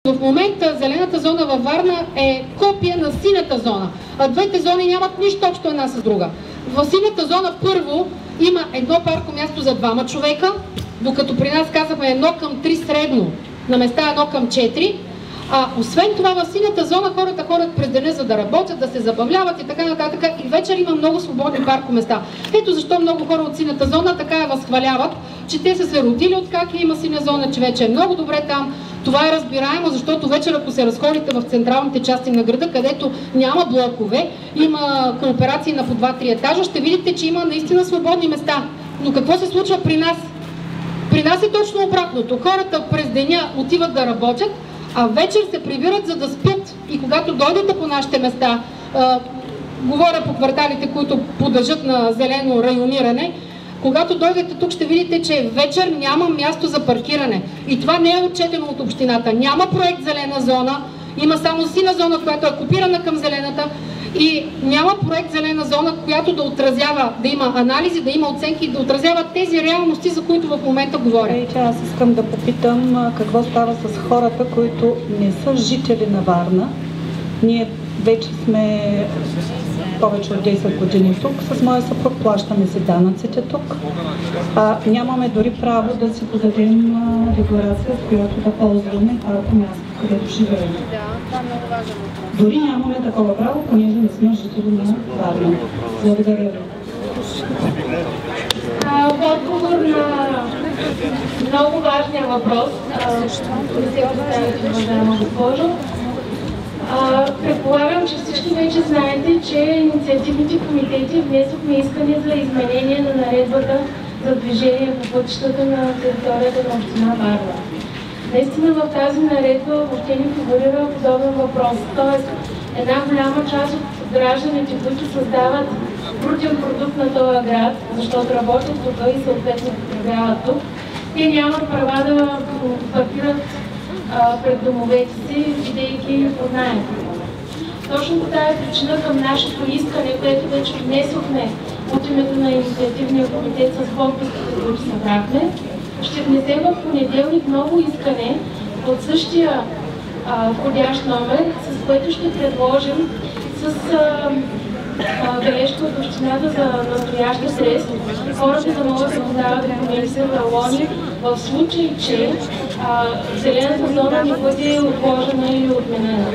В момента зелената зона във Варна е копия на синята зона, а двете зони нямат нищо общо една с друга. В синята зона първо има едно парко място за 2 човека, докато при нас казахме 1:3 средно, на места 1:4. Освен това в синята зона хората ходят през деня, за да работят, да се забавляват и така нататък, и вечер има много свободни паркоместа. Ето защо много хора от синята зона така я възхваляват, че те са се родили откак има синя зона, че вече е много добре там. Това е разбираемо, защото вечер, ако се разходите в централните части на града, където няма блокове, има кооперации на по 2-3 етажа, ще видите, че има наистина свободни места. Но какво се случва при нас? При нас е точно обратното. Хората през деня отиват да работят, а вечер се прибират, за да спят. И когато дойдете по нашите места, говоря по кварталите, които подлежат на зелено райониране, когато дойдете тук, ще видите, че вечер няма място за паркиране. И това не е отчетено от общината. Няма проект зелена зона, има само сина зона, която е копирана към зелената, и няма проект зелена зона, която да отразява, да има анализи, да има оценки и да отразява тези реалности, за които в момента говоря. Аз искам да попитам какво става с хората, които не са жители на Варна. Ние вече сме повече от 10 години тук. С моя съпруг плащаме си данъците тук. Нямаме дори право да си подадем декларация, с която да ползваме парко място, където живеем. Това е много важен въпрос. Дори нямаме такова право, понеже не сме жители на Варна. Благодаря ви. В отговор на много важния въпрос, не се поставите, уважаема госпожо, предполагам, че всички вече знаете, че инициативните комитети внесохме искане за изменение на наредбата за движение по пътищата на територията на община Варна. Наистина в тази наредба въобще не фигурира подобен въпрос. Тоест, една голяма част от гражданите, които създават брутен продукт на този град, защото работят тук и съответно потребяват тук, те нямат права да паркират пред домовете си, бидейки под наем. Точно по тази причина към нашето искане, което вече внесохме от името на инициативния комитет с подписките, които събрахме, ще внесем в понеделник ново искане от същия входящ номер, с което ще предложим с бележка от общината за настоящ адрес, хората да могат да подават документи за талони в случай, че зелената зона не бъде отложена или отменена.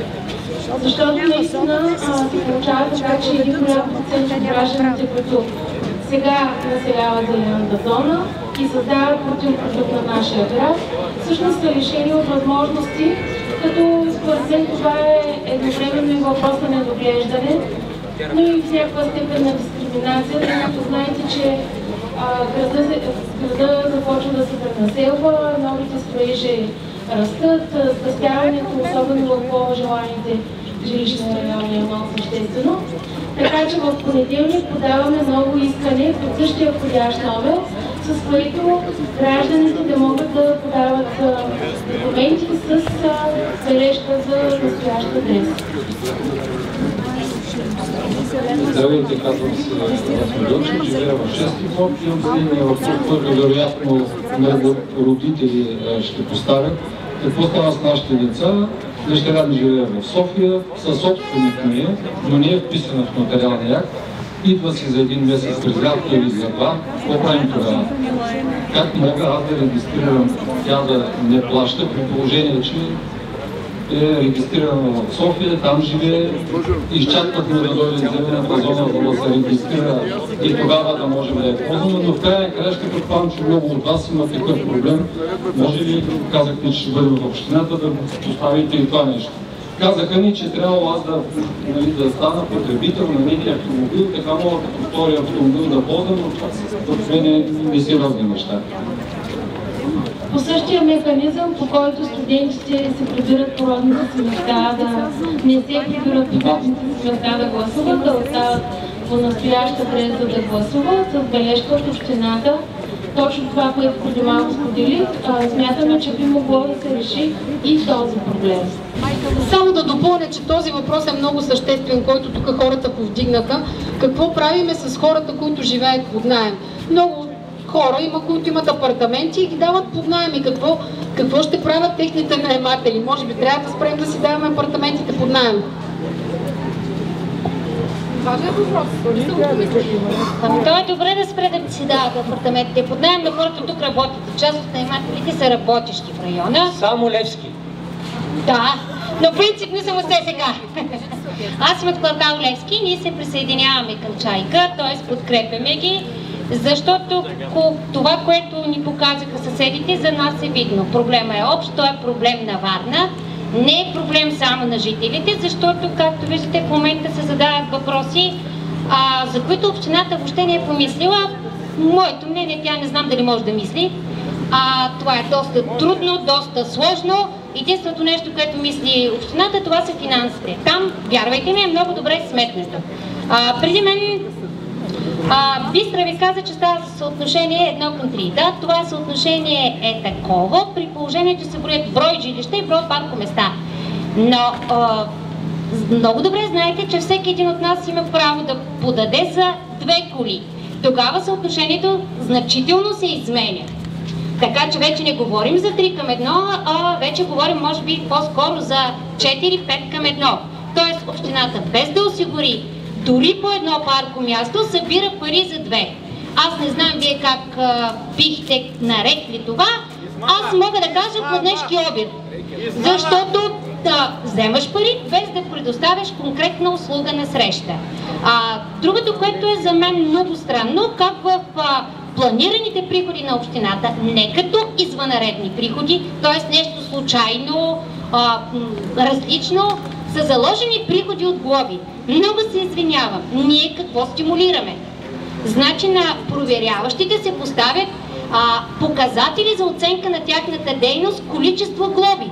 Защото наистина се получава така, че един голям процент от гражданите, които сега населяват зелената зона и създават брутен продукт на нашия град, всъщност са лишени от възможности, като според мен това е едновременно и въпрос на недоглеждане, но и в някаква степен на дискриминация, защото знаете, че града започва да се пренаселва, новите строежи растат, спестяването, особено в по-желаните жилищни райони, е много съществено. Така че в понеделник подаваме ново искане под същия входящ номер, с което гражданите да могат да подават документи с бележка за настоящ адрес. Здравейте, казвам се Расмодълчев, живея в 6-ти блок. Имам един въпрос, който вероятно много родители ще поставят. Какво става с нашите деца? Дъщеря ми живее в София, със собственик ми е, но не е вписана в нотариалния акт. Идва си за един месец през лятото или за два. Какво правим тогава? Как мога аз да регистрирам тя да не плаща, при положение, че е регистрирана в София, там живее, изчаквахме да дойде зелената зона, за да се регистрира и тогава да можем да я ползваме, но в крайна краща предполагам, че много от вас има такъв проблем. Може ли, казахте, че ще бъдем в общината, да поставите и това нещо? Казаха ни, че трябвало аз да стана потребител на некия автомобил, така мога като втори автомобил да ползвам, но това в мен не си разни неща. По същия механизъм, по който студентите се прибират по родните си места, да не се прибират по родните си места да гласуват, да остават по настоящ адрес да гласуват, с бележка от общината. Точно това, което преди малко споделих, смятаме, че би могло да се реши и този проблем. Само да допълня, че този въпрос е много съществен, който тук хората повдигнаха. Какво правиме с хората, които живеят под наем? Много хора, има които имат апартаменти и ги дават под наем. И какво ще правят техните наематели? Може би трябва да спрем да си даваме апартаментите под наем. Важен въпрос. То е добре да спре да си дават апартаментите под наем, но хората тук работят. Част от наемателите са работещи в района. Само Левски. Да, но принцип не съм от сега. Аз съм от квартал Левски, ние се присъединяваме към Чайка, т.е. подкрепяме ги, защото това, което ни показаха съседите, за нас е видно. Проблема е общ, той е проблем на Варна, не е проблем само на жителите, защото, както виждате, в момента се задават въпроси, за които общината въобще не е помислила. Моето мнение, тя не знам дали може да мисли. Това е доста трудно, доста сложно. Единственото нещо, което мисли общината, това са финансите. Там, вярвайте ми, е много добре сметнато. Преди мен Бистра ви каза, че става съотношение 1 към 3. Да, това съотношение е такова, при положение, че се броят брой жилища и брой паркоместа. Но много добре знаете, че всеки един от нас има право да подаде за 2 коли. Тогава съотношението значително се изменя. Така че вече не говорим за 3 към 1, а вече говорим може би по-скоро за 4-5 към 1. Тоест общината без да осигури дори по едно паркомясто събира пари за 2. Аз не знам вие как бихте нарекли това, аз мога да кажа платнешки обир. Защото да вземаш пари без да предоставяш конкретна услуга на среща. Другото, което е за мен много странно, как в планираните приходи на общината, не като извънредни приходи, т.е. нещо случайно, различно, са заложени приходи от глоби. Много се извинявам, ние какво стимулираме? Значи на проверяващите се поставят показатели за оценка на тяхната дейност, количество глоби.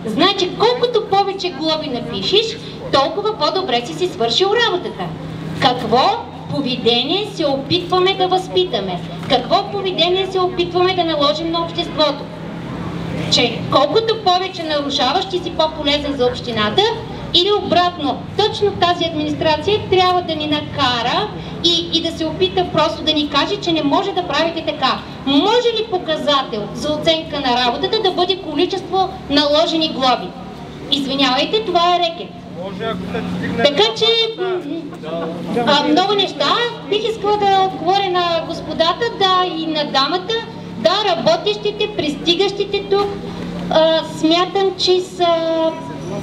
Значи колкото повече глоби напишеш, толкова по-добре си свършил работата. Какво поведение се опитваме да възпитаме? Какво поведение се опитваме да наложим на обществото? Че колкото повече нарушаваш, ти си по-полезен за общината, или обратно, точно тази администрация трябва да ни накара и да се опита просто да ни каже, че не може да правите така. Може ли показател за оценка на работата да бъде количество наложени глоби? Извинявайте, това е рекет. Така че много неща. Бих искала да отговоря на господата, да и на дамата. Да, работещите, пристигащите тук, смятам, че са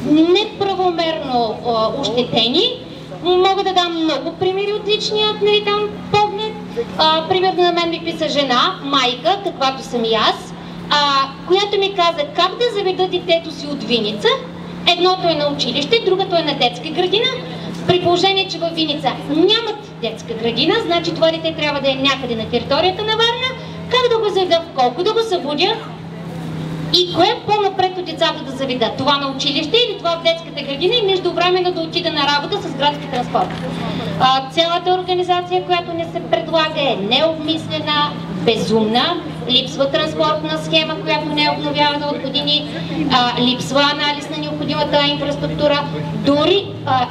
неправомерно ощетени. Мога да дам много примери от личния там поглед. Примерно на мен ми писа жена, майка, каквато съм и аз, която ми каза как да заведа детето си от Виница. Едното е на училище, другото е на детска градина. При положение, че във Виница нямат детска градина, значи това дете трябва да е някъде на територията на Варна. Как да го заведа, в колко да го събудя и кое е по-напред от децата да заведа? Това на училище или това в детската градина и междувременно да отида на работа с градски транспорт? Цялата организация, която не се предлага, е необмислена, безумна, липсва транспортна схема, която не е обновявана от години, липсва анализ на необходимата инфраструктура. Дори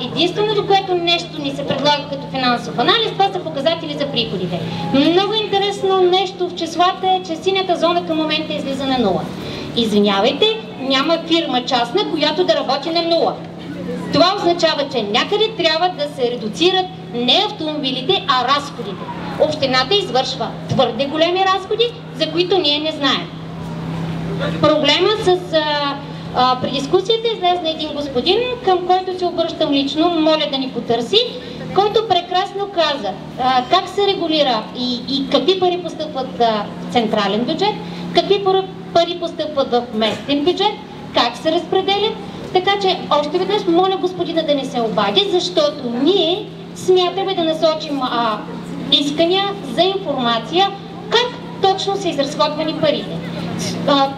единственото, което нещо ни се предлага като финансов анализ, това са показатели за приходите. Много интересно нещо в числата е, че синята зона към момента излиза на 0. Извинявайте, няма фирма частна, която да работи на 0. Това означава, че някъде трябва да се редуцират не автомобилите, а разходите. Общината извършва твърде големи разходи, за които ние не знаем. Проблема с при дискусията излезна един господин, към който се обръщам лично, моля да ни потърси, който прекрасно каза как се регулира и какви пари постъпват в централен бюджет, какви пари постъпват в местен бюджет, как се разпределят. Така че още веднъж моля господина да не се обади, защото ние смятаме да насочим искания за информация как точно са изразходвани парите.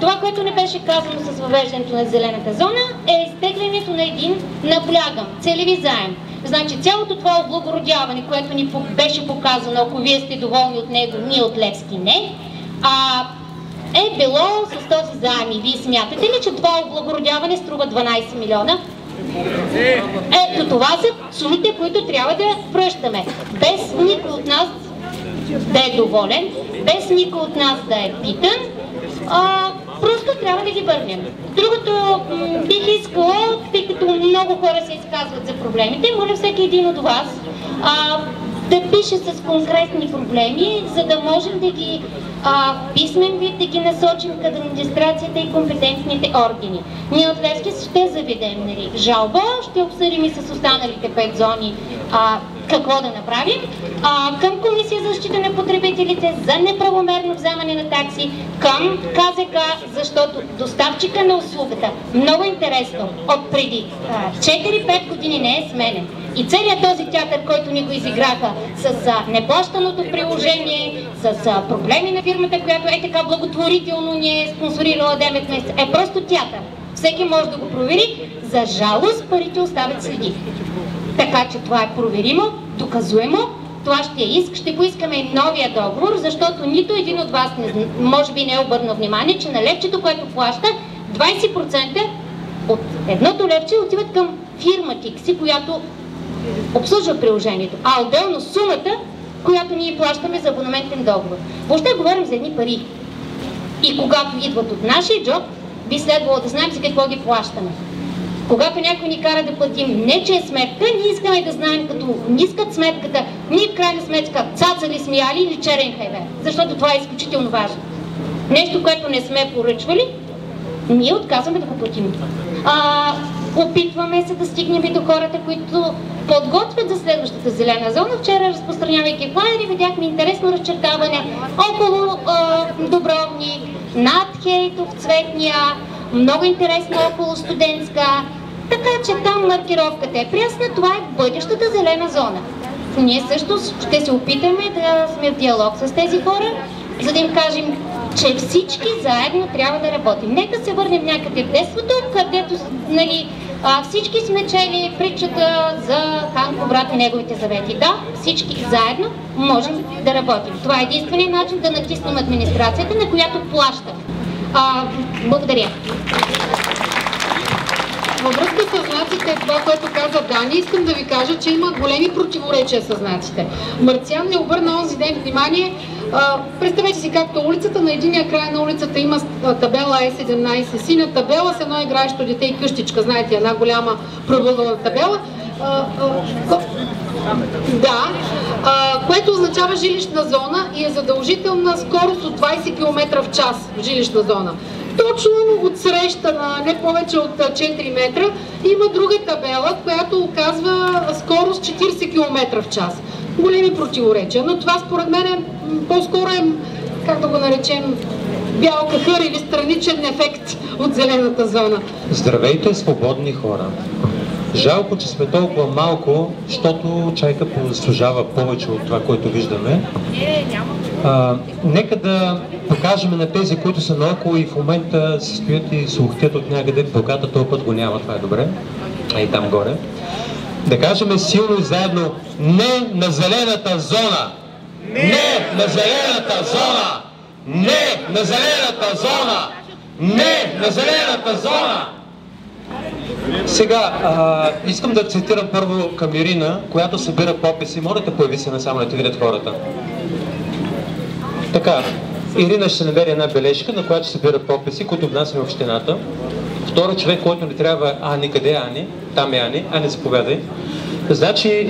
Това, което не беше казано с въвеждането на зелената зона, е изтеглянето на един, наблягам, целеви заем. Значи цялото това облагородяване, което ни беше показано, ако вие сте доволни от него, ние от Левски не, е било с този заем. И вие смятате ли, че това облагородяване струва 12 милиона? Ето това са сумите, които трябва да връщаме. Без никой от нас да е доволен, без никой от нас да е питан. Просто трябва да ги върнем. Другото бих искала, тъй като много хора се изказват за проблемите, моля всеки един от вас да пише с конкретни проблеми, за да можем да ги в писмен вид да ги насочим към администрацията и компетентните органи. Ние от Левски ще заведем жалба, ще обсъдим и с останалите 5 зони какво да направим. Към Комисия за защита на потребителите за неправомерно вземане на такси, към КЗК, защото доставчика на услугата, много интересно, от преди 4-5 години не е сменен. И целият този театър, който ни го изиграха с неплащаното приложение, с проблеми на фирмата, която е така благотворително ни е спонсорирала 9 месеца, е просто театър. Всеки може да го провери. За жалост парите оставят следи. Така че това е проверимо, доказуемо. Това ще е иск, ще поискаме и новия договор, защото нито един от вас може би не е обърнал внимание, че на левчето, което плаща, 20% от едното левче отиват към фирма Тикси, която обслужва приложението, а отделно сумата, която ние плащаме за абонаментен договор. Въобще говорим за едни пари. И когато идват от нашия джоб, би следвало да знаем за какво ги плащаме. Когато някой ни кара да платим не че е сметка, ние искаме да знаем, като ни искат сметката, ние в крайна сметка цаца ли сме яли или черен хайвер, защото това е изключително важно. Нещо, което не сме поръчвали, ние отказваме да го платим. Опитваме се да стигнем и до хората, които подготвят за следващата зелена зона. Вчера, разпространявайки флайери, видяхме интересно разчертаване около Дубровник, над Хейтов, Цветния, много интересно около Студентска. Така че там маркировката е прясна, това е бъдещата зелена зона. Ние също ще се опитаме да сме в диалог с тези хора, за да им кажем, че всички заедно трябва да работим. Нека се върнем някъде в детството, където всички сме чели притчата за Хан Брат и неговите завети. Да, всички заедно можем да работим. Това е единственият начин да натиснем администрацията, на която плащаме. Благодаря. Във връзка с знаците, това, което каза Дани, искам да ви кажа, че има големи противоречия с знаците. Марциан не обърна онзи ден внимание. Представете си както улицата, на единия край на улицата има табела Е17, синя табела с едно играещо дете и къщичка, знаете, една голяма правъгълна табела. Което означава жилищна зона и е задължителна скорост от 20 км в час в жилищна зона. Точно от среща на не повече от 4 метра има друга табела, която оказва скорост 40 км в час. Големи противоречия, но това според мен по-скоро е, как да го наречем, бял кахър или страничен ефект от зелената зона. Здравейте, свободни хора! Жалко, че сме толкова малко, защото Чайка заслужава повече от това, което виждаме. Нека да покажем на тези, които са наоколо и в момента се стоят и се ухтят от някъде. Богата този път го няма, това е добре. И там горе. Да кажем силно и заедно: не на зелената зона! Не на зелената зона! Не на зелената зона! Не на зелената зона! Сега, искам да цитирам първо към Ирина, която събира подписи. Моля да появи се насам да те видят хората. Така, Ирина ще намери една бележка, на която събира подписи, които внасяме в общината. Втори човек, който не трябва Ани, къде е Ани? Там е Ани. Ани, заповядай. Значи,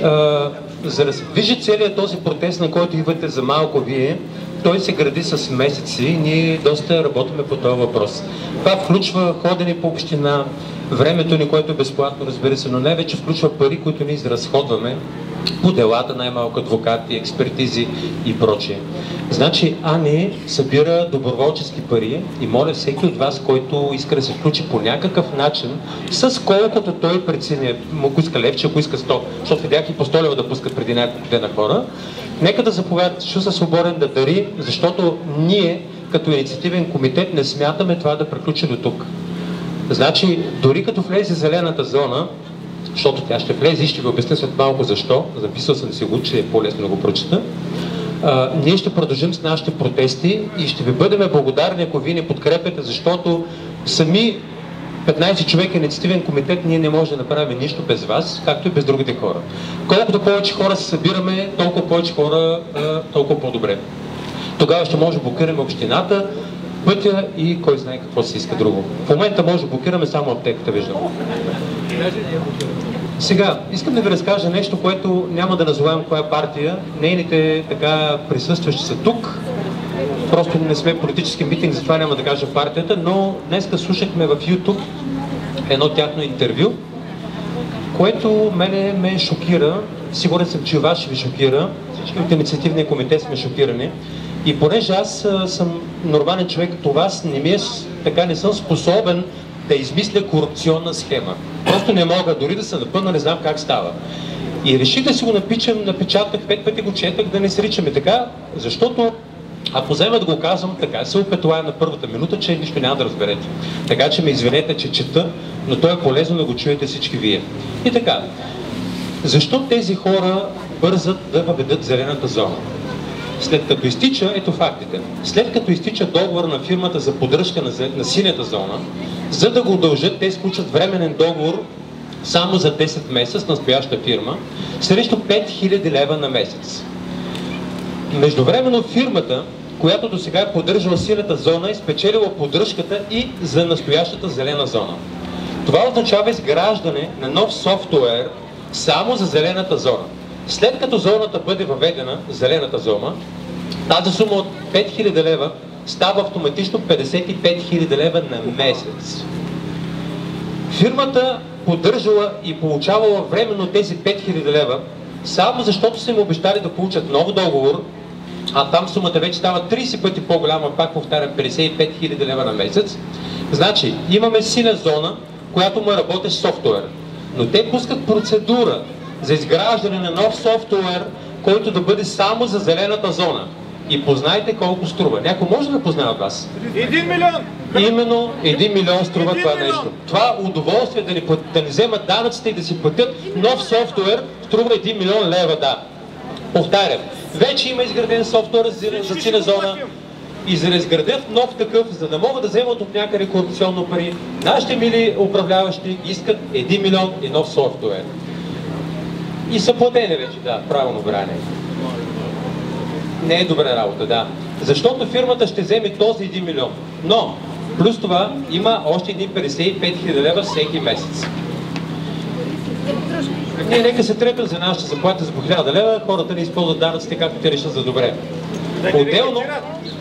за да се движи целият този протест, на който идвате за малко вие, той се гради с месеци и ние доста работиме по този въпрос. Това включва ходене по община, времето ни, което е безплатно, разбира се, но най-вече включва пари, които ние изразходваме по делата, най-малко адвокати, експертизи и прочие. Значи Ани събира доброволчески пари и моля всеки от вас, който иска да се включи по някакъв начин, с колкото той прецени, ако иска левче, ако иска 100, защото видях и по 100 лева да пускат преди няколко дена хора, нека да заповядат, че са свободен да дари, защото ние като инициативен комитет не смятаме това да приключи до тук. Значи, дори като влезе зелената зона, защото тя ще влезе и ще ви обясня след малко защо, записал съм си го, че е по-лесно да го прочета, ние ще продължим с нашите протести и ще ви бъдем благодарни, ако вие ни подкрепяте, защото сами 15 човека инициативен комитет, ние не можем да направим нищо без вас, както и без другите хора. Колкото повече хора се събираме, толкова повече хора, толкова по-добре. Тогава ще може да блокираме общината, пътя и кой знае какво се иска друго. В момента може да блокираме само аптеката, виждам. Сега, искам да ви разкажа нещо, което няма да назовавам коя партия. Нейните така присъстващи са тук. Просто не сме политически митинг, затова няма да кажа партията, но днеска слушахме в YouTube едно тяхно интервю, което мене ме шокира. Сигурен съм, че вас ще ви шокира. Всички от инициативния комитет сме шокирани. И понеже аз съм нормален човек, като вас, не съм способен да измисля корупционна схема. Просто не мога, дори да се напъна, не знам как става. И реших да си го напечатах, 5 пъти го четах, да не се ричаме така, защото ако взема да го казвам така, се опетовая на първата минута, че нищо няма да разберете. Така че ме извинете, че чета, но то е полезно да го чуете всички вие. И така, защо тези хора бързат да въведат зелената зона? След като изтича, ето фактите, след като изтича договор на фирмата за поддръжка на синята зона, за да го удължат, те сключат временен договор само за 10 месеца с настояща фирма, срещу 5000 лева на месец. Междувременно фирмата, която до сега е поддържала синята зона, е спечелила поддръжката и за настоящата зелена зона. Това означава изграждане на нов софтуер само за зелената зона. След като зоната бъде въведена, зелената зона, тази сума от 5000 лева става автоматично 55 000 лева на месец. Фирмата поддържала и получавала временно тези 5000 лева, само защото са им обещали да получат нов договор, а там сумата вече става 30 пъти по-голяма, пак повтарям, 55 000 лева на месец. Значи, имаме синя зона, която му работещ софтуер, но те пускат процедура за изграждане на нов софтуер, който да бъде само за зелената зона. И познайте колко струва. Някой може да познае от вас? 1 милион! Именно 1 милион струва това нещо. Това удоволствие да ни вземат данъците и да си платят нов софтуер струва 1 милион лева, да. Повтарям, вече има изграден софтуер за синя зона и за да изградят нов такъв, за да могат да вземат от някъде корупционно пари, нашите мили управляващи искат 1 милион и нов софтуер. И са платени вече, да, правилно бране. Не е добра работа, да. Защото фирмата ще вземе този 1 милион. Но, плюс това, има още едни 55 000 лева всеки месец. Ние нека се трепят за нашата заплата за по 1000 лева, хората не използват данъците както те решат за добре. Отделно...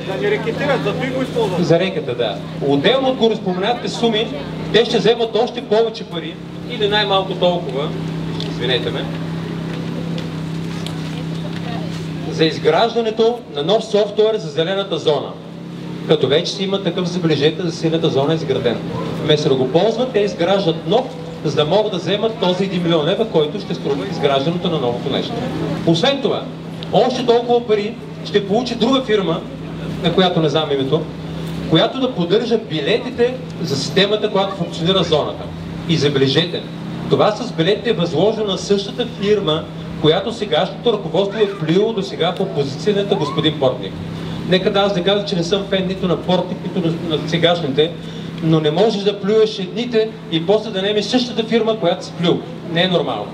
Да не рекетират, за това го използват. За рекета, да. Отделно от гореспоменатите суми, те ще вземат още повече пари, или най-малко толкова, извинете ме, за изграждането на нов софтуер за зелената зона. Като вече си има такъв, забележете, за синята зона е изграден. Вместо да го ползват, те изграждат нов, за да могат да вземат този 1 милион лева, който ще струва изграждането на новото нещо. Освен това, още толкова пари ще получи друга фирма, на която не знам името, която да поддържа билетите за системата, която функционира зоната. И забележете, това с билетите е възложено на същата фирма, която сегашното ръководство е плюило до сега по позицията господин Портник. Нека да аз да кажа, че не съм фен нито на Портник, нито на сегашните, но не можеш да плюеш едните и после да наемеш същата фирма, която си плюл. Не е нормално.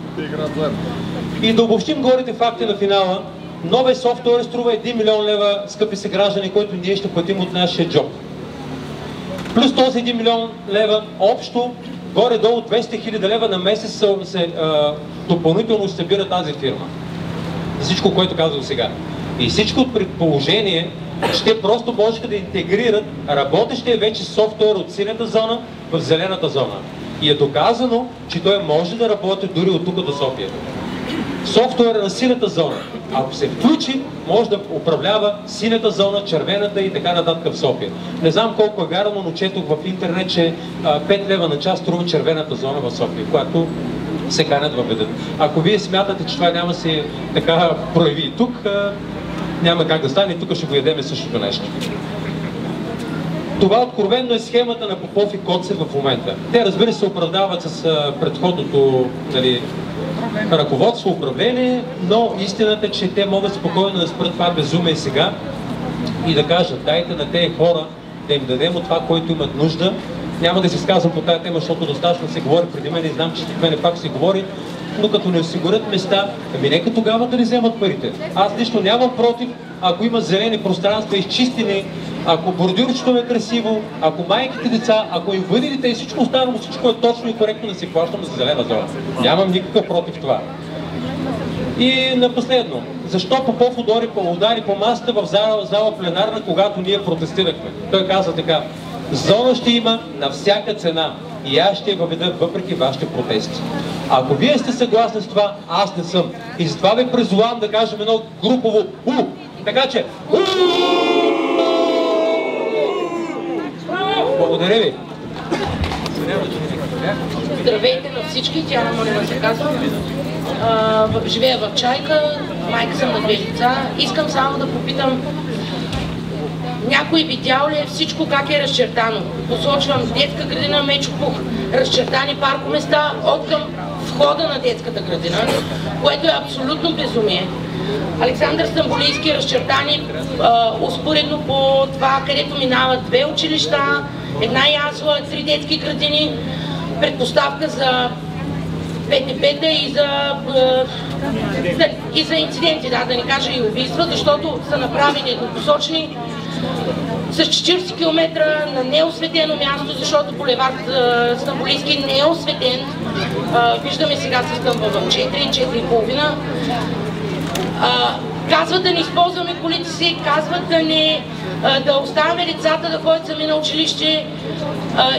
И да обобщим горите факти на финала, новия софтуер струва 1 милион лева, скъпи съграждани, който ние ще платим от нашия джоб. Плюс този 1 милион лева, общо, горе-долу 200 000 лева на месец допълнително ще събира тази фирма. За всичко, което казвам сега. И всичко от предположение, ще просто можеха да интегрират работещия вече софтуер от синята зона в зелената зона. И е доказано, че той може да работи дори от тук до София. Софтуер на синята зона, ако се включи, може да управлява синята зона, червената и така нататък в София. Не знам колко е вярно, но четох в интернет, че 5 лева на час струва червената зона в София, която се канят въведат. Ако вие смятате, че това няма се така прояви и тук, няма как да стане, тук ще го ядеме същото нещо. Това откровенно е схемата на Попов и Коцев в момента. Те, разбира се, оправдават с предходното, ръководство, управление, но истината е, че те могат спокойно да спрат това безумие сега и да кажат, дайте на тези хора да им дадем от това, което имат нужда Няма да се изказвам по тази тема, защото достатъчно се говори преди мен и знам, че след мене пак се говори, но като не осигурят места, ами нека тогава да не вземат парите. Аз лично нямам против, ако има зелени пространства, изчистени, ако бордюрчето е красиво, ако майките деца, ако инвалидите и всичко останало, всичко е точно и коректно да си плащаме за зелена зона. Нямам никакъв против това. И на последно, защо Попов удари по масата в зала пленарна, когато ние протестирахме? Той каза така: зона ще има на всяка цена и аз ще я въведа въпреки вашите протести. Ако вие сте съгласни с това, аз не съм. И затова ви призовавам да кажем едно групово У. Така че У! Благодаря ви. Здравейте на всички, тя Марина се казва. Живея в Чайка, майка съм на 2 деца. Искам само да попитам, някой видял ли е всичко как е разчертано? Посочвам детска градина Мечо Пух, разчертани паркоместа от към входа на детската градина, което е абсолютно безумие. Александър Стамболийски разчертани успоредно по това, където минават 2 училища, 1 ясла, 3 детски градини, предпоставка за ПТП-та и за инциденти, да не кажа и убийства, защото са направени еднопосочни с 40 км на неосветено място, защото булевард Стамболийски не е осветен. Виждаме сега се стъмва в 4:30. Казват да не използваме колите си, казват да оставяме децата да ходят сами на училище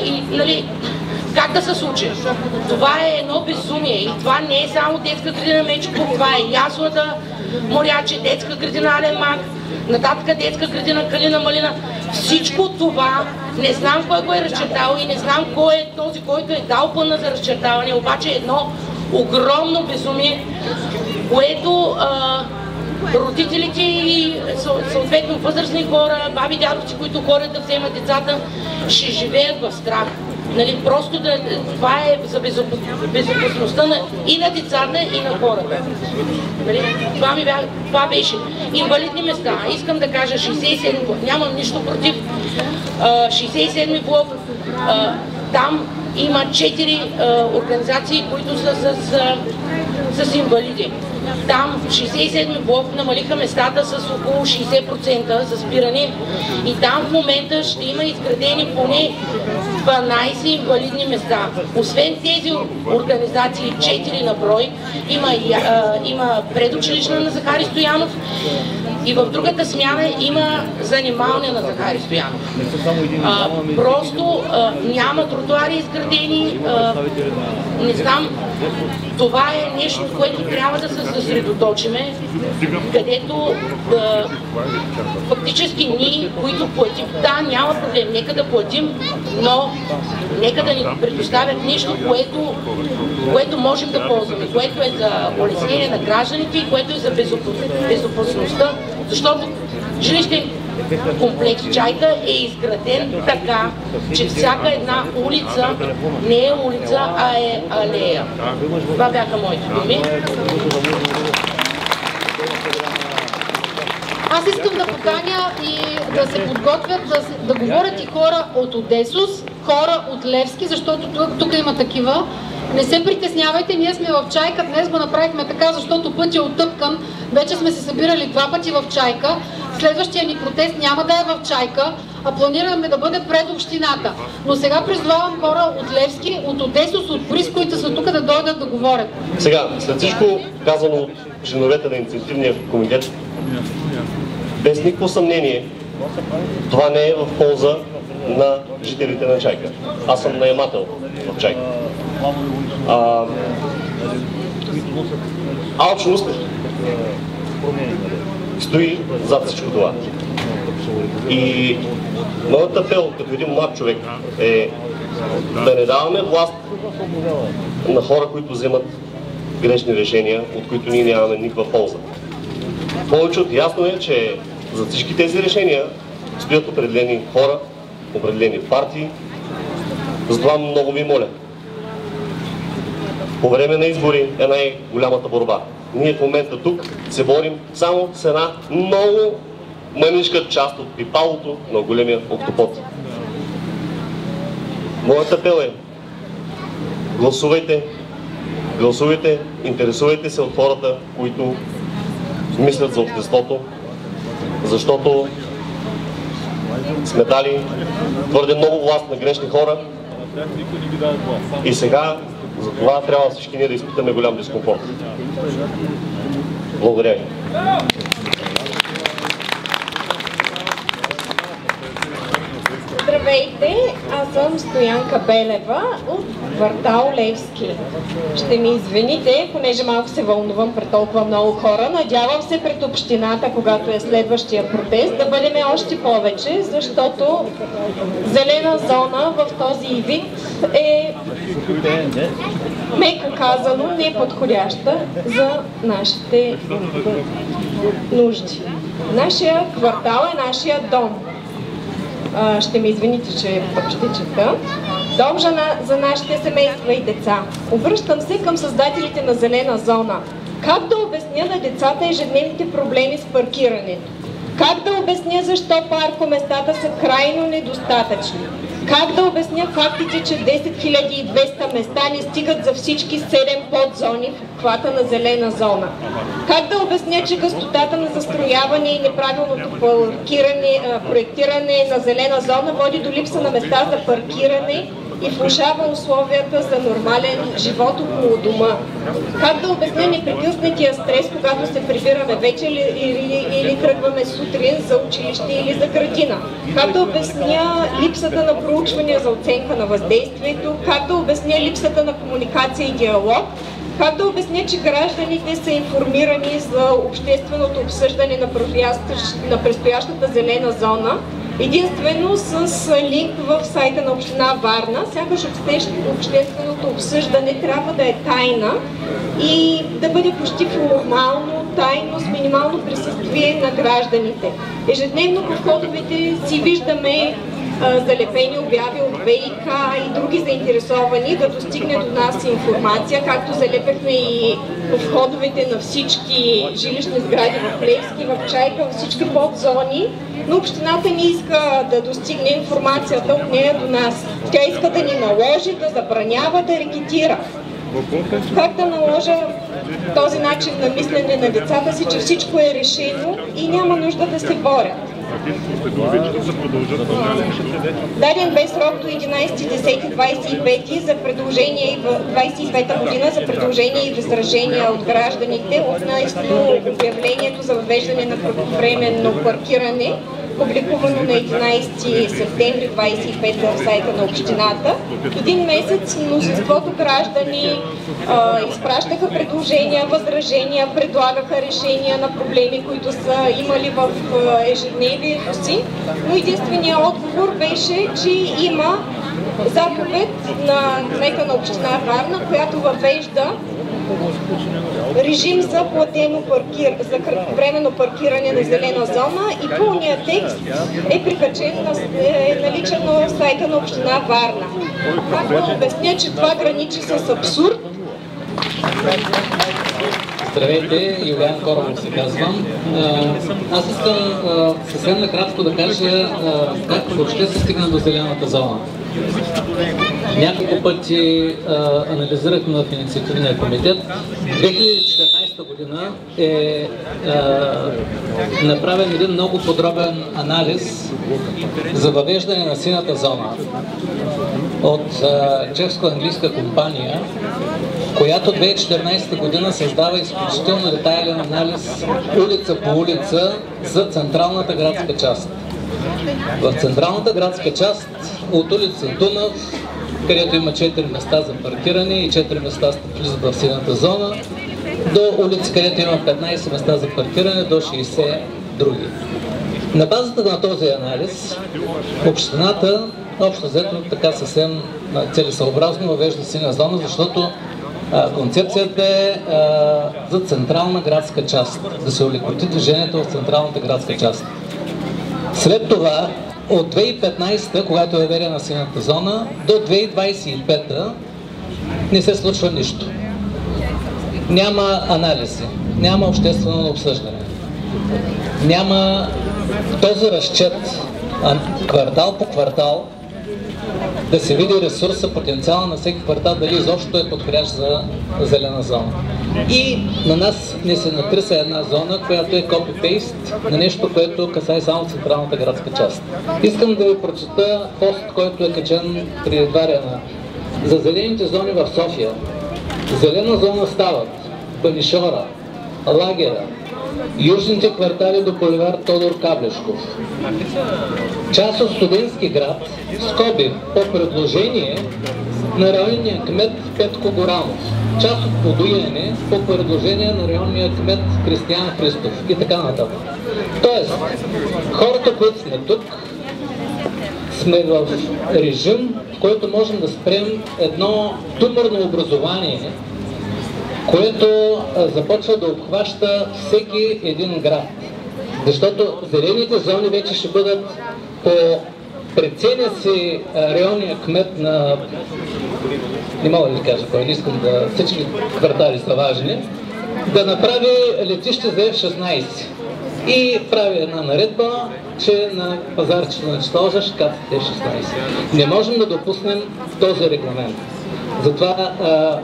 и нали, как да се случи? Това е едно безумие и това не е само детска градина Мечо Пух, това е яслата Моряче, детска градина Ален Мак, нататък детска градина Калина Малина. Всичко това не знам кой го е разчертал и не знам кой е този, който е дал плана за разчертаване, обаче е едно огромно безумие, което родителите и съответно възрастни хора, баби, дядовци, които ходят да вземат децата, ще живеят в страх. Нали, просто това е за безопасността и на децата, и на хората. Нали, това беше. Инвалидни места. Искам да кажа 67 блок. Нямам нищо против. 67 блок. Там има 4 организации, които са с инвалиди. Там 67 блок намалиха местата с около 60% за спиране и там в момента ще има изградени поне 12 инвалидни места. Освен тези организации, 4 на брой, има предучилищна на Захари Стоянов и в другата смяна има занималня на Захари Стоянов. Просто няма тротуари изградени, не знам, това е нещо, което трябва да се съсредоточиме, където фактически ние, които платим, да, няма проблем, нека да платим, но нека да ни предоставят нещо, което можем да ползваме, което е за улеснение на гражданите и което е за безопасността, защото жилищен комплекс Чайка е изграден така, че всяка една улица не е улица, а е алея. Това бяха моите думи. Аз искам да поканя и да се подготвят, да говорят и хора от Одесус, хора от Левски, защото тук има такива. Не се притеснявайте, ние сме в Чайка, днес го направихме така, защото път е оттъпкан. Вече сме се събирали 2 пъти в Чайка. Следващия ни протест няма да е в Чайка, а планираме да бъде пред общината. Но сега призовавам хора от Левски, от Одесус, от Бриз, които са тук да дойдат да говорят. Сега, след всичко казано от членовете на инициативния комитет, без никакво съмнение, това не е в полза на жителите на Чайка. Аз съм наемател в Чайка. Алчност стои зад всичко това. И моят апел като един млад човек е да не даваме власт на хора, които вземат грешни решения, от които ние нямаме никаква полза. Повече от ясно е, че за всички тези решения стоят определени хора, определени партии. Затова много ви моля. По време на избори е най-голямата борба. Ние в момента тук се борим само с една много мъничка част от пипалото на големия октопод. Моят апел е: гласувайте, гласувайте, интересувайте се от хората, които мислят за обществото, защото сме дали твърде много власт на грешни хора и сега за това трябва всички ние да изпитаме голям дискомфорт. Благодаря ви. Здравейте, аз съм Стоянка Белева от квартал Левски. Ще ми извините, понеже малко се вълнувам пред толкова много хора. Надявам се пред общината, когато е следващия протест, да бъдем още повече, защото зелена зона в този вид е, меко казано, неподходяща за нашите нужди. Нашия квартал е нашия дом. Ще ми извините, че пък ще чета. Дом за нашите семейства и деца. Обръщам се към създателите на зелена зона. Как да обясня на децата ежедневните проблеми с паркирането? Как да обясня защо паркоместата са крайно недостатъчни? Как да обясня фактите, че 10 200 места не стигат за всички 7 подзони в обхвата на зелена зона? Как да обясня, че гъстотата на застрояване и неправилното проектиране на зелена зона води до липса на места за паркиране и влошава условията за нормален живот около дома? Как да обясня непрекъснатия стрес, когато се прибираме вечер или тръгваме сутрин за училище или за градина? Как да обясня липсата на проучвания за оценка на въздействието? Как да обясня липсата на комуникация и диалог? Как да обясня, че гражданите са информирани за общественото обсъждане на предстоящата зелена зона единствено с линк в сайта на община Варна? Сякаш общественото обсъждане трябва да е тайна и да бъде почти формално, тайно, с минимално присъствие на гражданите. Ежедневно по входовете си виждаме залепени обяви от ВИК и други заинтересовани да достигне до нас информация, както залепехме и по входовете на всички жилищни сгради в Левски, в Чайка, във всички подзони, но общината не иска да достигне информацията от нея до нас. Тя иска да ни наложи, да забранява, да рекетира. Как да наложа този начин на мислене на децата си, че всичко е решено и няма нужда да се борят? Даден бе срок до 11.10.25 за предложение 25-та година за предложения и възражения от гражданите относно обявлението за въвеждане на временно паркиране, публикувано на 11 септември 25 в сайта на общината. Един месец мнозинството граждани изпращаха предложения, възражения, предлагаха решения на проблеми, които са имали в ежедневието си, но единственият отговор беше, че има заповед на кмета на община Варна, която въвежда режим за платено за временно паркиране на зелена зона и пълният текст е прикачен, наличен на сайта на община Варна. Как да обясня, че това граничи с абсурд? Здравейте, Юлиан Коровов се казвам. Аз искам съвсем накратко да кажа как въобще се стигна до зелената зона. Няколко пъти анализирахме в инициативния комитет. 2014 година е направен един много подробен анализ за въвеждане на синята зона от чешко-английска компания, която 2014 година създава изключително детайлен анализ улица по улица за централната градска част. В централната градска част от улица Дунав, където има 4 места за паркиране и 4 места влизат в синята зона, до улица, където има 15 места за паркиране, до 60 други. На базата на този анализ, общината общо взето така съвсем целесъобразно въвежда синя зона, защото концепцията е за централна градска част, да се олекоти движението в централната градска част. След това, от 2015, когато е въведена синята зона, до 2025 не се случва нищо. Няма анализи, няма обществено обсъждане, няма този разчет квартал по квартал да се види ресурса, потенциала на всеки квартал, дали изобщо е подходящ за зелена зона. И на нас не се натърся една зона, която е копи-пейст на нещо, което касае само централната градска част. Искам да ви прочета пост, който е качен преди 2 дена. За зелените зони в София. Зелена зона стават Банишора, Лагера, южните квартали до булевар Тодор Каблешков. Част от Студентски град, скоби, по предложение на районния кмет Петко Горанов. Част от Подуяне по предложение на районния кмет Кристиян Христов и така нататък. Тоест, хората, които сме тук, сме в режим, в който можем да спрем едно туморно образование, което започва да обхваща всеки един град. Защото зелените зони вече ще бъдат по преценя си районния кмет на... Не мога да ви кажа кой, не искам да... Всички квартали са важни. Да направи летище за F-16. И прави една наредба, че на пазарчето на Читалжа ще кацат F-16. Не можем да допуснем този регламент. Затова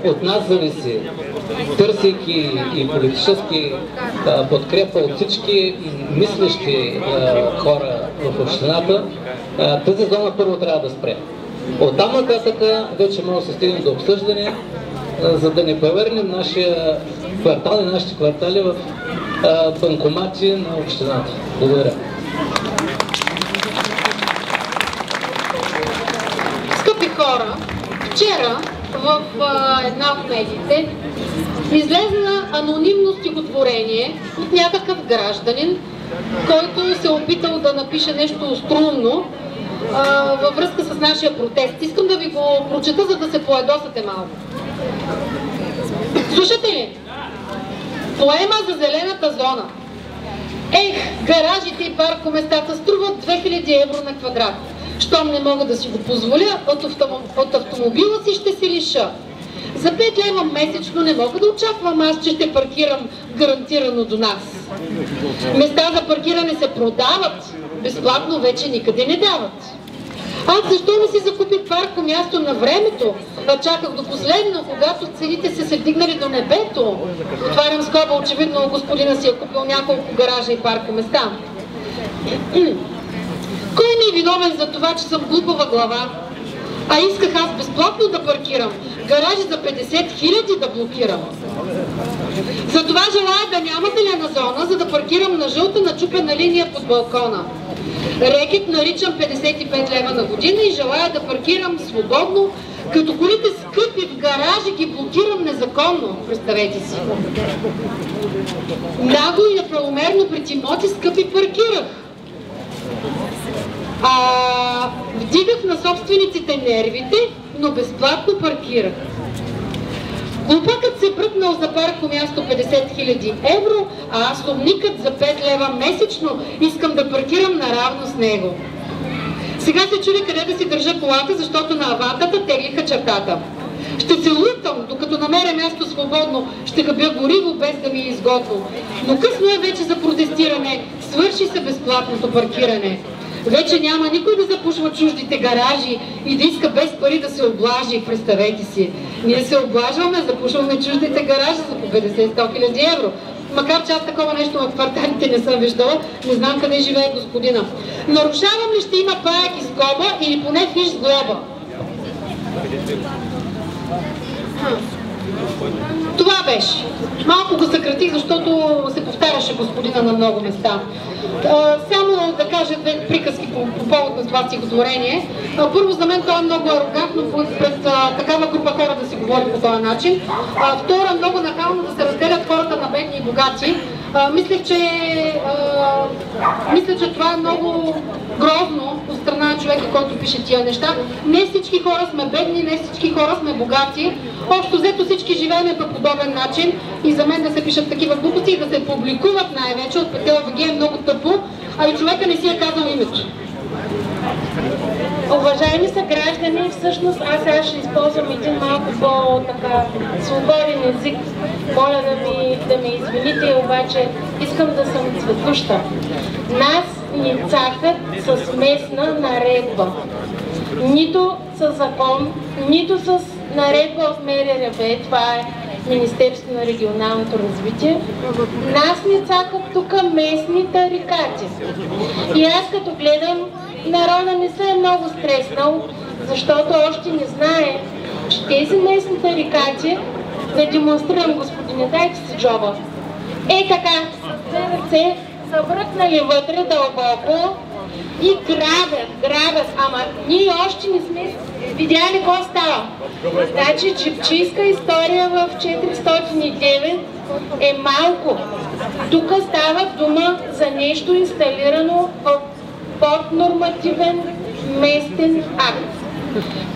от нас зависи, търсейки и политически подкрепа от всички мислещи хора в общината, тази зона първо трябва да спре. Оттам нататък вече може да се стигнем до обсъждане, за да не превърнем нашия квартал и нашите квартали в банкомати на общината. Благодаря. Скъпи хора, вчера в една от медиите излезна анонимно стихотворение от някакъв гражданин, който се е опитал да напише нещо остроумно във връзка с нашия протест. Искам да ви го прочета, за да се поедосате малко. Слушате ли? Поема за зелената зона. Ех, гаражите и паркоместата струват 2000 евро на квадрат. Щом не мога да си го позволя, от автомобила си ще се лиша. За 5 лева месечно не мога да очаквам аз, че ще паркирам гарантирано до нас. Места за паркиране се продават, безплатно вече никъде не дават. Аз защо не си закупих паркомясто на времето, а чаках до последно, когато цените се вдигнали до небето? Отварям скоба, очевидно господина си е купил няколко гаража и паркоместа. Кой ми е виновен за това, че съм глупава глава? А исках аз безплатно да паркирам, гаражи за 50 000 да блокирам. Затова желая да няма зелена зона, за да паркирам на жълта начупена линия под балкона. Рекет наричам 55 лева на година и желая да паркирам свободно, като колите скъпи в гаражи ги блокирам незаконно, представете си. Нагло и неправомерно пред имоти скъпи паркирах. Вдигах на собствениците нервите, но безплатно паркирах. Глупакът се бръкнал за паркомясто 50 000 евро, а аз умникът за 5 лева месечно искам да паркирам наравно с него. Сега се чуди къде да си държа колата, защото на авантата теглиха чертата. Ще се лутам, докато намеря място свободно, ще хабя гориво без да ми е изгодно. Но късно е вече за протестиране, свърши се безплатното паркиране. Вече няма никой да запушва чуждите гаражи и да иска без пари да се облажи, представете си. Ние се облажваме, запушваме чуждите гаражи за по 50-100 хиляди евро. Макар че аз такова нещо в кварталите не съм виждала, не знам къде живее господина. Нарушавам ли ще има паяк и скоба или поне фиш с глоба? Това беше. Малко го съкратих, защото се повтаряше господина на много места. Само да кажа две приказки по повод на това стихотворение. Първо, за мен това е много арогантно пред такава група хора да се говори по този начин. Второ, много нахално да се разделят хората на бедни и богати. Мисля, че това е много грозно от страна на човека, който пише тия неща. Не всички хора сме бедни, не всички хора сме богати. Общо взето всички живеем по подобен начин и за мен да се пишат такива глупости и да се публикуват най-вече от ПТЛВГ е много тъпо, а и човека не си е казал името. Уважаеми са граждани, всъщност аз ще използвам един малко по-така свободен език. Моля да ме извините, обаче искам да съм цветуща. Нас ни цакат с местна наредба. нито с закон, нито с наредба от МРРБ, това е Министерство на регионалното развитие. Нас ни цакат тук местни тарикати. И аз като гледам, народа не се е много стреснал, защото още не знае, че тези местни тарикати, да демонстрирам, господине, дайте си джоба. Е така, две ръце са бръкнали вътре дълбоко и грабят, ама ние още не сме видяли какво става. Значи джипчийска история в 409 е малко. Тук става дума за нещо инсталирано в поднормативен местен акт.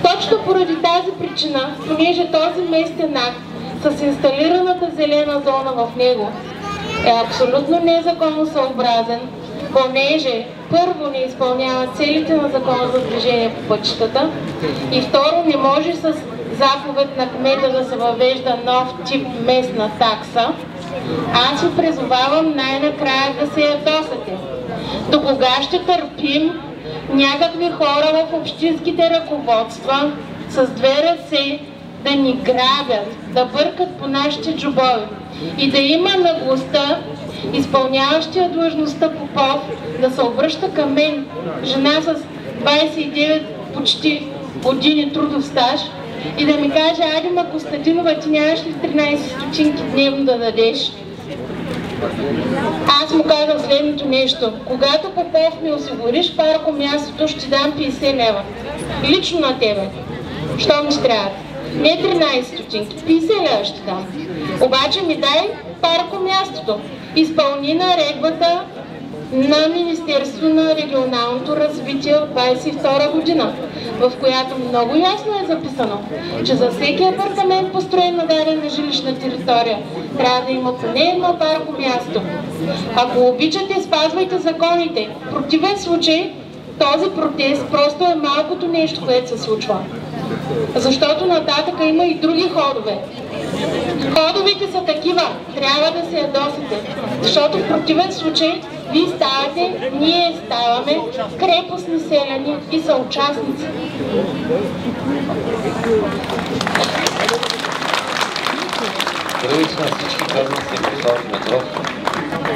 Точно поради тази причина, понеже този местен акт с инсталираната зелена зона в него е абсолютно незаконосъобразен, понеже първо не изпълнява целите на закона за движение по пътищата и второ не може с заповед на кмета да се въвежда нов тип местна такса, аз ви призовавам най-накрая да се ядосате. До кога ще търпим някакви хора в общинските ръководства с две ръце да ни грабят, да бъркат по нашите джобове и да има наглостта изпълняващия длъжността Попов да се обръща към мен, жена с 29 почти години трудов стаж, и да ми каже: айде ма Костадинова, ти нямаш ли 13 стотинки дневно да дадеш? Аз му казвам следното нещо: когато Попов ми осигуриш паркомястото, ще дам 50 лева. Лично на тебе. Що ми ще трябва? Не 13 стотинки, 50 лева ще дам. Обаче ми дай паркомястото. Изпълни наредбата на Министерство на регионалното развитие от 22 година, в която много ясно е записано, че за всеки апартамент, построен на дадена жилищна територия, трябва да има поне едно паркомясто. Ако обичате, спазвайте законите. В противен случай този протест просто е малкото нещо, което се случва. Защото нататък има и други ходове. Ходовете са такива, трябва да се ядосите, защото в противен случай вие ставате, ние ставаме крепостни селяни и съучастници. Здравейте на всички, казвам се Мирослав Димитров.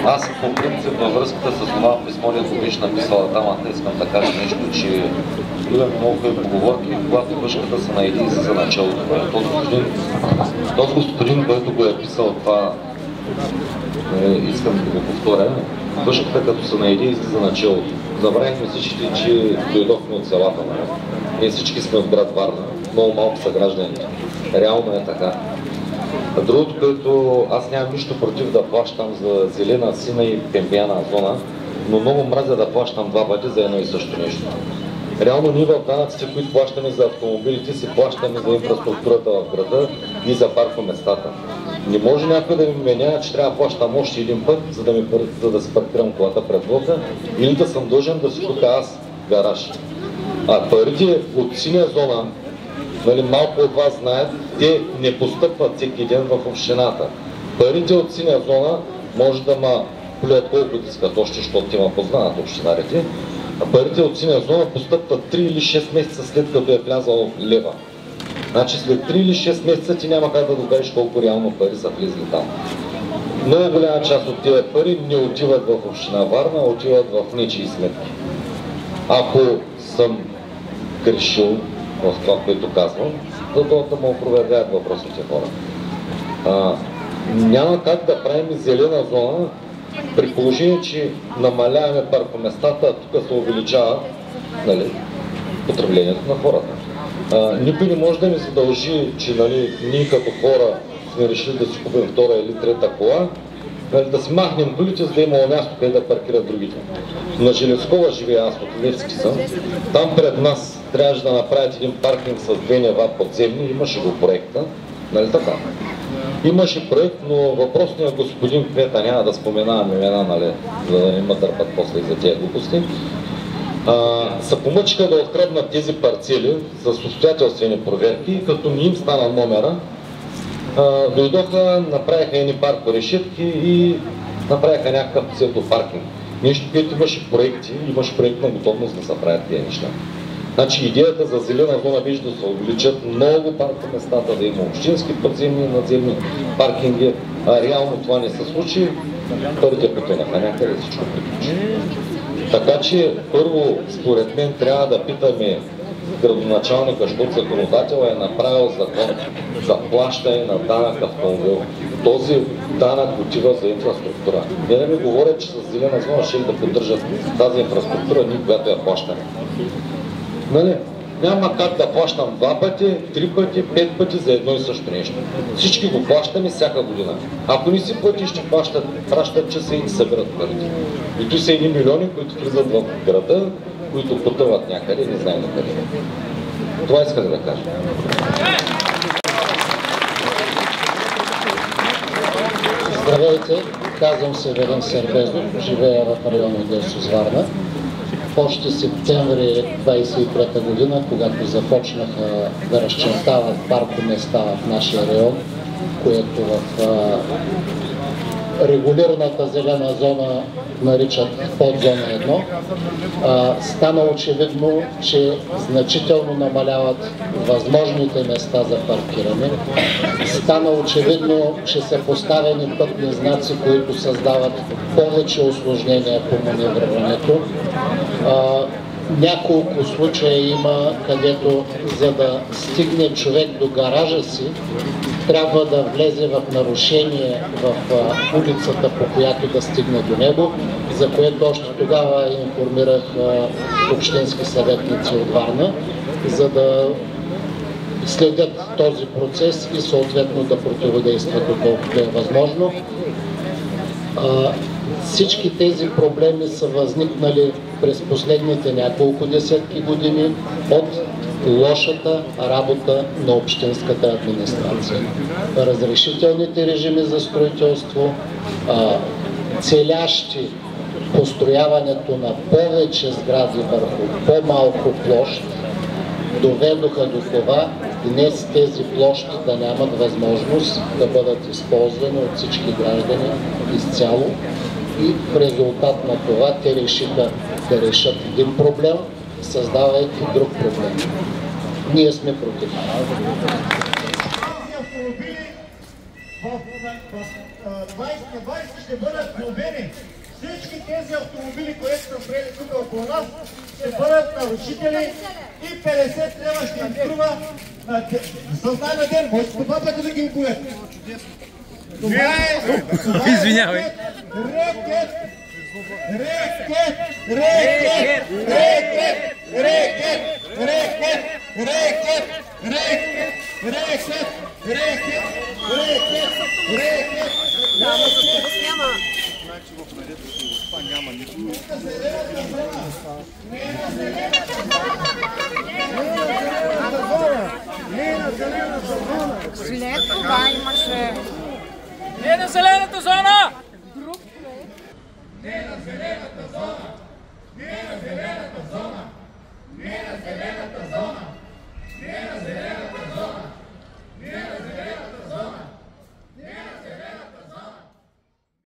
Аз по принцип във връзката с това писмо, дето беше написала дамата, искам да кажа нещо, че имаме много хубави поговорки, когато въшката се наеди и за началото. Този господин, който го е писал това, искам да го повторя, въшката като се наеди и за началото. Забравихме всички, че дойдохме от селата. Ние всички сме от град Варна, много малко са гражданите. Реално е така. Другото, което аз нямам нищо против да плащам за зелена, сина и пембяна зона, но много мразя да плащам два пъти за едно и също нещо. Реално ние в данъците, които плащаме за автомобилите, си плащаме за инфраструктурата в града и за паркоместата. Не може някой да ми вменява, че трябва да плащам още един път, за да си паркирам колата пред блока, или да съм дължен да си тука аз гараж. А парите от синя зона, нали, малко от вас знаят, те не постъпват всеки ден в общината. Парите от синя зона може да ма плюят колкото искат още, защото те ма познават общинарите. А парите от синя зона постъпват 3 или 6 месеца след като е влязал лева. Значи след 3 или 6 месеца ти няма как да докажеш колко реално пари са влезли там. Много голяма част от тези пари не отиват в община Варна, а отиват в нечии сметки. Ако съм грешил в това, което казвам, да му опровергаят въпросните хора. Няма как да правим зелена зона, при положение, че намаляваме паркоместата, тук се увеличава, нали, потреблението на хората. Никой не може да ми задължи, че, нали, ние като хора сме решили да си купим втора или трета кола, нали, да си махнем колите, за да има място, къде да паркират другите. На Железкова живея, аз от Левски съм. Там пред нас трябваше да направят един паркинг с 2 нива подземни, имаше го проекта, нали така? Имаше проект, но въпросният господин кмета, няма да споменавам имена, нали, за да не ме дърпат после и за тези глупости, се помъчиха да откраднат тези парцели с обстоятелствени проверки и като не им стана номера, дойдоха, направиха едни паркорешетки и направиха някакъв псевдопаркинг. Нещо, което имаше проекти, имаше проектна готовност да се правят тези неща. Значи идеята за зелена зона беше да се увеличат много паркоместата, да има общински подземни и надземни паркинги, а реално това не се случи. Парите потънаха някъде, всичко приключи. Така че първо, според мен, трябва да питаме градоначалника, защото законодателът е направил закон за плащане на данък автомобил. Този данък отива за инфраструктура. Не да ми говорят, че с зелена зона ще да поддържат тази инфраструктура, ние когато я плащаме. Нали? Няма как да плащам 2 пъти, 3 пъти, 5 пъти за едно и също нещо. Всички го плащаме всяка година. Ако не си платиш, ще пращат часа и събират парите. И то са едни милиони, които влизат в града, които потъват някъде, не знаем на къде. Това исках да кажа. Здравейте, казвам се Велин Сербезов, живея в района Одесо с Варна. Още септември 23 година, когато започнаха да разчертават паркоместа в нашия район, което в регулираната зелена зона наричат подзона 1, стана очевидно, че значително намаляват възможните места за паркиране. Стана очевидно, че са поставени пътни знаци, които създават повече усложнения по маневрирането. Няколко случая има, където за да стигне човек до гаража си, трябва да влезе в нарушение в улицата, по която да стигне до него, за което още тогава информирах общински съветници от Варна, за да следят този процес и съответно да противодействат доколкото е възможно. Всички тези проблеми са възникнали през последните няколко десетки години от лошата работа на общинската администрация. Разрешителните режими за строителство, целящи построяването на повече сгради върху по-малко площ, доведоха до това днес тези площи да нямат възможност да бъдат използвани от всички граждани изцяло. И в резултат на това те решиха да решат един проблем, създавайки друг проблем. Ние сме против. На 20 ще бъдат глобени. Всички тези автомобили, които са спрели тук около нас, ще бъдат нарушители и 50 лева ще им струва съзнание на ден. Може по 2 пъти да ги обуят. Извинявай. Рекет! Рекет! Рекет! Рекет! Рекет! Рекет! Рекет! Рекет! Рекет! Рекет! Рекет! Рекет! Няма нищо. След това имаше... Не на зелената зона! Не на зелената зона! Не на зелената зона!